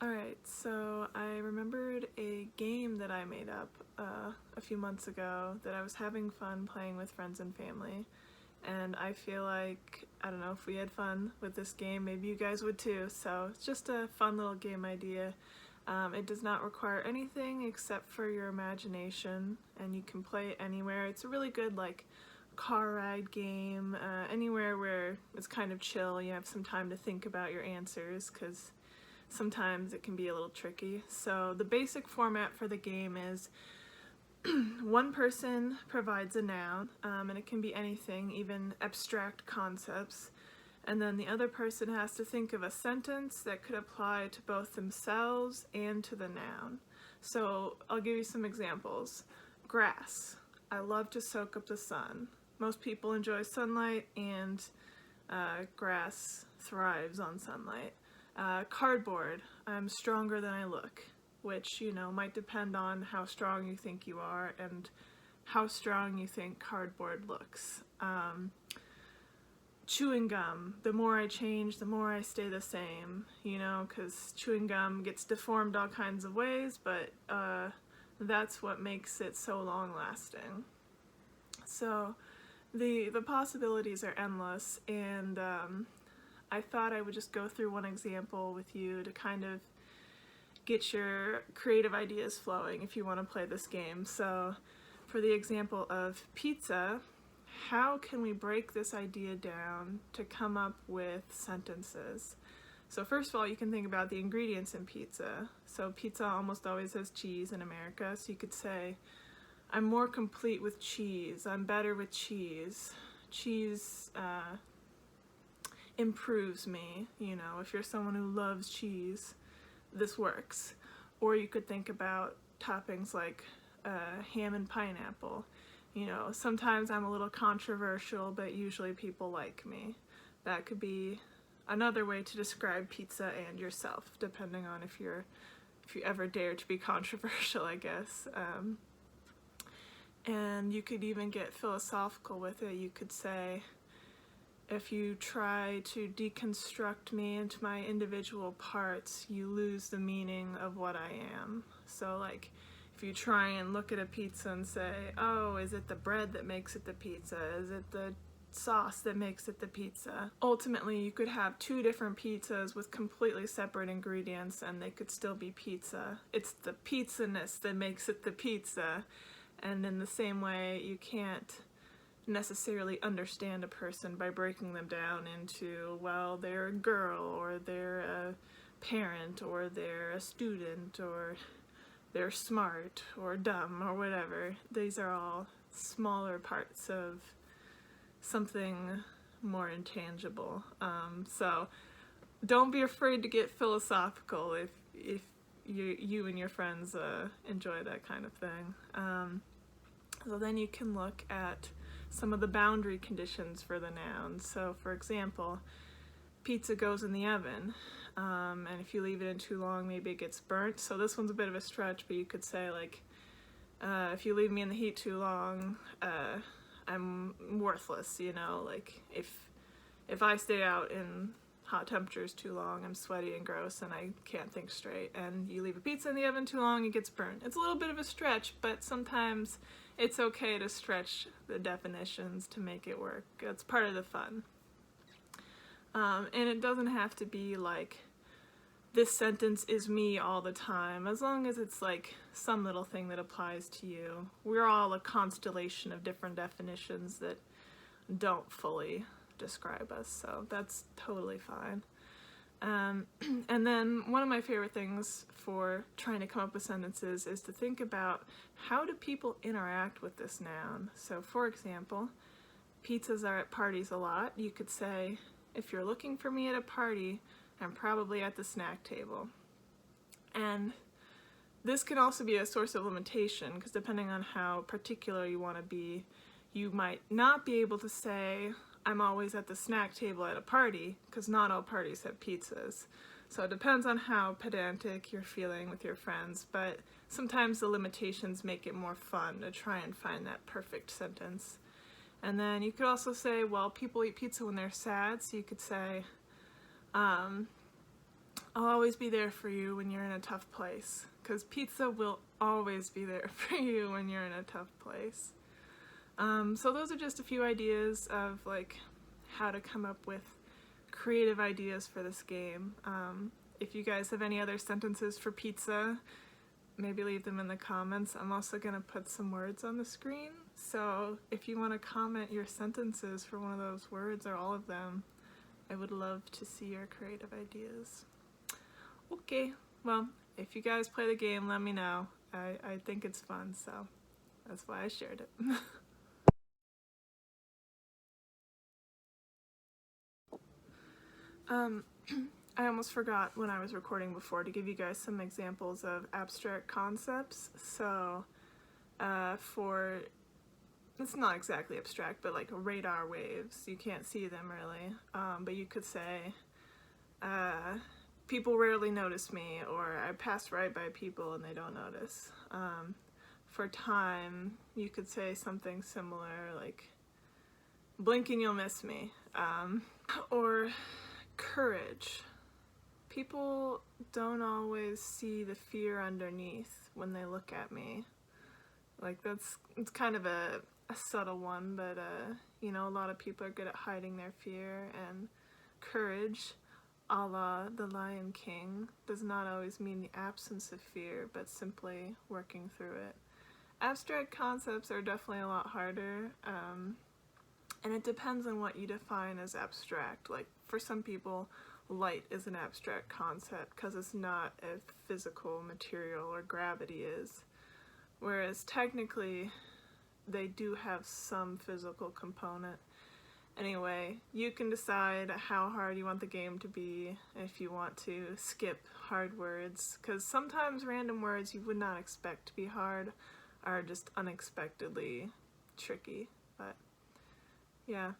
Alright, so I remembered a game that I made up a few months ago that I was having fun playing with friends and family. And I feel like, I don't know, if we had fun with this game, maybe you guys would too. So it's just a fun little game idea. It does not require anything except for your imagination, and you can play it anywhere. It's a really good, like, car ride game, anywhere where it's kind of chill, you have some time to think about your answers, because sometimes it can be a little tricky. So the basic format for the game is one person provides a noun, and it can be anything, even abstract concepts, and then the other person has to think of a sentence that could apply to both themselves and to the noun. So I'll give you some examples. Grass. I love to soak up the sun. Most people enjoy sunlight, and grass thrives on sunlight. Cardboard. I'm stronger than I look, which, you know, might depend on how strong you think you are and how strong you think cardboard looks. Chewing gum. The more I change, the more I stay the same, you know, because chewing gum gets deformed all kinds of ways, but that's what makes it so long-lasting. So the possibilities are endless, and I thought I would just go through one example with you to kind of get your creative ideas flowing if you want to play this game. So for the example of pizza, how can we break this idea down to come up with sentences? So first of all, you can think about the ingredients in pizza. So pizza almost always has cheese in America, so you could say, I'm more complete with cheese, I'm better with cheese. Cheese improves me, you know, if you're someone who loves cheese, this works. Or you could think about toppings like ham and pineapple. You know, sometimes I'm a little controversial, but usually people like me. That could be another way to describe pizza and yourself, depending on if you ever dare to be controversial, I guess. And you could even get philosophical with it. You could say, if you try to deconstruct me into my individual parts, you lose the meaning of what I am. So like, if you try and look at a pizza and say, oh, is it the bread that makes it the pizza? Is it the sauce that makes it the pizza? Ultimately, you could have two different pizzas with completely separate ingredients and they could still be pizza. It's the pizza-ness that makes it the pizza. And in the same way, you can't necessarily understand a person by breaking them down into, well, they're a girl, or they're a parent, or they're a student, or they're smart, or dumb, or whatever. These are all smaller parts of something more intangible. So don't be afraid to get philosophical if you and your friends enjoy that kind of thing. So then you can look at some of the boundary conditions for the nouns. So for example, pizza goes in the oven, and if you leave it in too long, maybe it gets burnt. So this one's a bit of a stretch, but you could say like, if you leave me in the heat too long, I'm worthless, you know, like if I stay out in hot temperatures too long, I'm sweaty and gross and I can't think straight. And you leave a pizza in the oven too long, it gets burnt. It's a little bit of a stretch, but sometimes it's okay to stretch the definitions to make it work. That's part of the fun. And it doesn't have to be like, this sentence is me all the time, as long as it's like some little thing that applies to you. We're all a constellation of different definitions that don't fully describe us, so that's totally fine. And then one of my favorite things for trying to come up with sentences is to think about, how do people interact with this noun? So for example, pizzas are at parties a lot. You could say, if you're looking for me at a party, I'm probably at the snack table. And this can also be a source of limitation, because depending on how particular you want to be, you might not be able to say, I'm always at the snack table at a party, because not all parties have pizzas. So it depends on how pedantic you're feeling with your friends, but sometimes the limitations make it more fun to try and find that perfect sentence. And then you could also say, well, people eat pizza when they're sad, so you could say, I'll always be there for you when you're in a tough place, because pizza will always be there for you when you're in a tough place. So those are just a few ideas of like how to come up with creative ideas for this game. If you guys have any other sentences for pizza, maybe leave them in the comments. I'm also going to put some words on the screen, so if you want to comment your sentences for one of those words or all of them, I would love to see your creative ideas. Okay, well, if you guys play the game, let me know. I think it's fun, so that's why I shared it. I almost forgot when I was recording before to give you guys some examples of abstract concepts. So for, it's not exactly abstract, but like radar waves, you can't see them really, but you could say, people rarely notice me, or I pass right by people and they don't notice. For time, you could say something similar, like, blink and you'll miss me. Or courage. People don't always see the fear underneath when they look at me. Like, it's kind of a subtle one, but you know, a lot of people are good at hiding their fear, and courage, a la The Lion King, does not always mean the absence of fear, but simply working through it. Abstract concepts are definitely a lot harder, and it depends on what you define as abstract. Like, for some people, light is an abstract concept because it's not a physical material, or gravity is. Whereas technically, they do have some physical component. Anyway, you can decide how hard you want the game to be, if you want to skip hard words, because sometimes random words you would not expect to be hard are just unexpectedly tricky. But yeah,